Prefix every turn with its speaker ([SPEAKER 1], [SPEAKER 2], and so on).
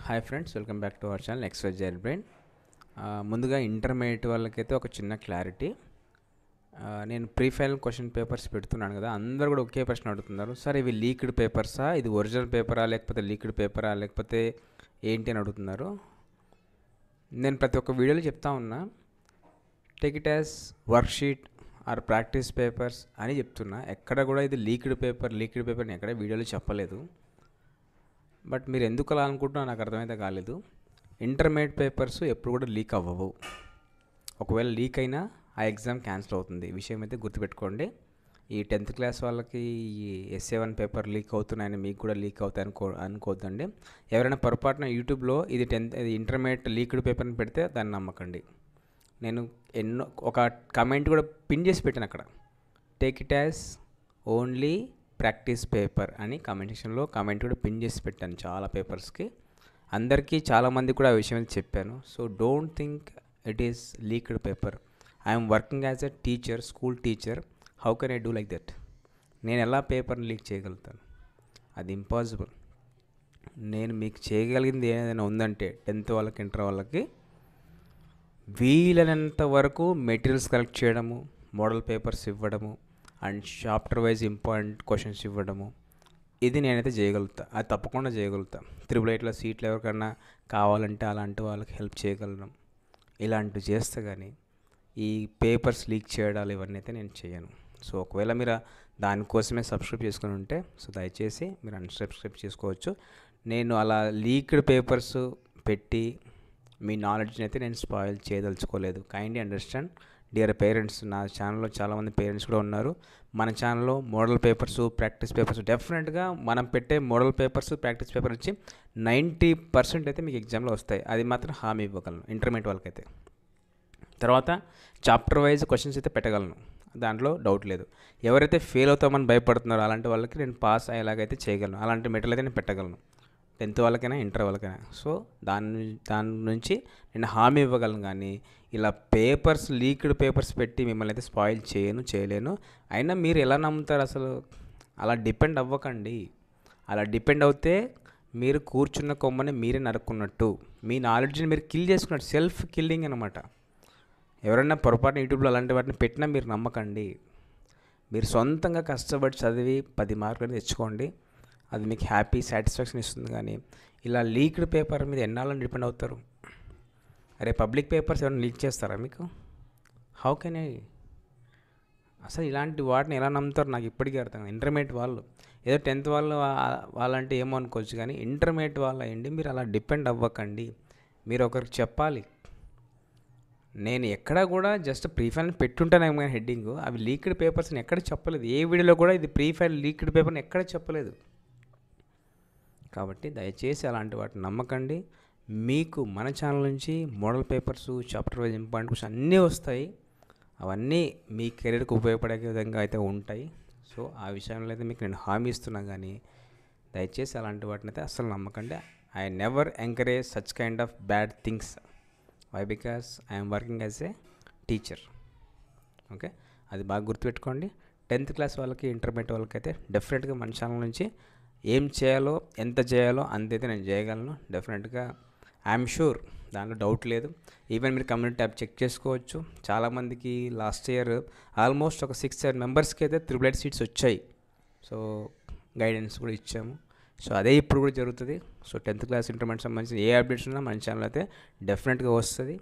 [SPEAKER 1] Hi friends, welcome back to our channel XY jail brain. ముందుగా intermediate వాళ్ళకైతే ఒక చిన్న క్లారిటీ. నేను ప్రీ ఫైనల్ క్వశ్చన్ పేపర్స్ పెడుతున్నాను కదా, అందరూ కూడా ఒకే ప్రశ్న అడుగుతున్నారు. సార్ ఇవి లీక్డ్ పేపర్సా, ఇది ఒరిజినల్ పేపరా, లేకపోతే లీక్డ్ పేపరా, లేకపోతే ఏంటి అని అడుగుతున్నారు. నేను ప్రతి ఒక్క వీడియోలో చెప్తా ఉన్నా, take it as worksheet or practice papers అని చెప్తున్నా. ఎక్కడ కూడా ఇది లీక్డ్ పేపర్ అని ఎక్కడ వీడియోలో చెప్పలేదు. బట్ మీరు ఎందుకు అలా అనుకుంటున్నా నాకు అర్థమైతే కాలేదు. ఇంటర్మీడియట్ పేపర్స్ ఎప్పుడు కూడా లీక్ అవ్వవు. ఒకవేళ లీక్ అయినా ఆ ఎగ్జామ్ క్యాన్సిల్ అవుతుంది. ఈ విషయం అయితే గుర్తుపెట్టుకోండి. ఈ 10th క్లాస్ వాళ్ళకి ఈ SA1 పేపర్ లీక్ అవుతున్నాయని మీకు కూడా లీక్ అవుతాయి అనుకోవద్దండి. ఎవరైనా పొరపాటున యూట్యూబ్లో ఇది ఇంటర్మీడియట్ లీక్డ్ పేపర్ అని పెడితే దాన్ని నమ్మకండి. నేను ఒక కమెంట్ కూడా పిన్ చేసి పెట్టాను అక్కడ, take it as only practice paper అని కామెంట్ సెక్షన్లో కామెంట్ కూడా పిన్ చేసి పెట్టాను చాలా పేపర్స్కి. అందరికీ చాలామంది కూడా ఆ విషయం చెప్పాను. So don't think it is leaked paper. I'm working as a teacher, school teacher. How can I do like that? నేను ఎలా పేపర్ని లీక్ చేయగలుగుతాను? అది ఇంపాసిబుల్. నేను మీకు చేయగలిగింది ఏదైనా ఉందంటే 10th వాళ్ళకి, ఇంటర్ వాళ్ళకి వీలైనంత వరకు మెటీరియల్స్ కలెక్ట్ చేయడము, మోడల్ పేపర్స్ ఇవ్వడము and chapter wise important questions ఇవ్వడము, ఇది నేనైతే చేయగలుగుతా. అది తప్పకుండా చేయగలుగుతా. 888లో సీట్లు ఎవరికన్నా కావాలంటే అలాంటి వాళ్ళకి హెల్ప్ చేయగలను. ఇలాంటివి చేస్తే కానీ ఈ పేపర్స్ లీక్ చేయడాలు ఇవన్నీ అయితే నేను చేయను. సో ఒకవేళ మీరు దానికోసమే సబ్స్క్రైబ్ చేసుకుని ఉంటే సో దయచేసి మీరు అన్సబ్స్క్రైబ్ చేసుకోవచ్చు. నేను అలా లీక్డ్ పేపర్స్ పెట్టి మీ నాలెడ్జ్ని అయితే నేను స్పాయిల్ చేయదలుచుకోలేదు. Kindly understand dear parents. నా ఛానల్లో చాలామంది పేరెంట్స్ కూడా ఉన్నారు. మన ఛానల్లో మోడల్ పేపర్స్, ప్రాక్టీస్ పేపర్స్ డెఫినెట్గా మనం పెట్టే మోడల్ పేపర్స్, ప్రాక్టీస్ పేపర్ నుంచి 90% అయితే మీకు ఎగ్జామ్లో వస్తాయి. అది మాత్రం హామీ ఇవ్వగలను ఇంటర్మీడియట్ వాళ్ళకైతే. తర్వాత చాప్టర్ వైజ్ క్వశ్చన్స్ అయితే పెట్టగలను, దాంట్లో డౌట్ లేదు. ఎవరైతే ఫెయిల్ అవుతామని భయపడుతున్నారో అలాంటి వాళ్ళకి నేను పాస్ అయ్యేలాగైతే చేయగలను. అలాంటి మెటీరియల్ అయితే నేను పెట్టగలను, 10th వాళ్ళకైనా ఇంటర్ వాళ్ళకైనా. సో దాని నుంచి నేను హామీ ఇవ్వగలను. కానీ ఇలా పేపర్స్, లీక్డ్ పేపర్స్ పెట్టి మిమ్మల్ని అయితే స్పాయిల్ చేయలేను. అయినా మీరు ఎలా నమ్ముతారు అసలు? అలా డిపెండ్ అవ్వకండి. అలా డిపెండ్ అవుతే మీరు కూర్చున్న కొమ్మని మీరే నరుక్కున్నట్టు, మీ నాలెడ్జ్ని మీరు కిల్ చేసుకున్నట్టు. సెల్ఫ్ కిల్లింగ్ అనమాట. ఎవరైనా పొరపాటున యూట్యూబ్లో అలాంటి వాటిని పెట్టినా మీరు నమ్మకండి. మీరు సొంతంగా కష్టపడి చదివి 10 మార్కులు తెచ్చుకోండి. అది మీకు హ్యాపీ, సాటిస్ఫాక్షన్ ఇస్తుంది. కానీ ఇలా లీక్డ్ పేపర్ మీద ఎన్నాళ్ళని డిపెండ్ అవుతారు? అరే పబ్లిక్ పేపర్స్ ఏమైనా లీక్ చేస్తారా మీకు? How can I? అసలు ఇలాంటి వాటిని ఎలా నమ్ముతారు నాకు ఇప్పటికీ అర్థం కాదు. ఇంటర్మీడియట్ వాళ్ళు ఏదో 10th వాళ్ళంటే ఏమో అనుకోవచ్చు, కానీ ఇంటర్మీడియట్ వాళ్ళు అయ్యండి మీరు అలా డిపెండ్ అవ్వకండి. మీరు ఒకరికి చెప్పాలి. నేను ఎక్కడ కూడా జస్ట్ ప్రీ ఫైనల్ పెట్టుంటానేమో కానీ హెడ్డింగ్, అవి లీక్డ్ పేపర్స్ని ఎక్కడ చెప్పలేదు. ఏ వీడియోలో కూడా ఇది ప్రీ ఫైనల్ లీక్డ్ పేపర్ని ఎక్కడ చెప్పలేదు. కాబట్టి దయచేసి అలాంటి వాటిని నమ్మకండి. మీకు మన ఛానల్ నుంచి model papers, chapter wise important question అన్నీ వస్తాయి. అవన్నీ మీ కెరీర్కి ఉపయోగపడే విధంగా అయితే ఉంటాయి. సో ఆ విషయంలో అయితే మీకు నేను హామీ ఇస్తున్నాను. కానీ దయచేసి అలాంటి వాటిని అయితే అస్సలు నమ్మకండి. I never encourage such kind of bad things. Why? Because I'm working as a teacher. Okay, అది బాగా గుర్తుపెట్టుకోండి. 10th క్లాస్ వాళ్ళకి, ఇంటర్మీడియట్ వాళ్ళకి అయితే డెఫినెట్గా మన ఛానల్ నుంచి ఏం చేయాలో, ఎంత చేయాలో అంతైతే నేను చేయగలను. డెఫినెట్గా ఐఎమ్ షూర్, దాంట్లో డౌట్ లేదు. ఈవెన్ మీరు కమ్యూనిటీ ట్యాబ్ చెక్ చేసుకోవచ్చు. చాలామందికి లాస్ట్ ఇయర్ ఆల్మోస్ట్ ఒక 6-7 మెంబర్స్కి అయితే 888 సీట్స్ వచ్చాయి. సో గైడెన్స్ కూడా ఇచ్చాము. సో అదే ఇప్పుడు కూడా జరుగుతుంది. సో 10th క్లాస్, ఇంటర్మీడియట్ సంబంధించిన ఏ అప్డేట్స్ ఉన్నా మన ఛానల్ అయితే డెఫినెట్గా వస్తుంది.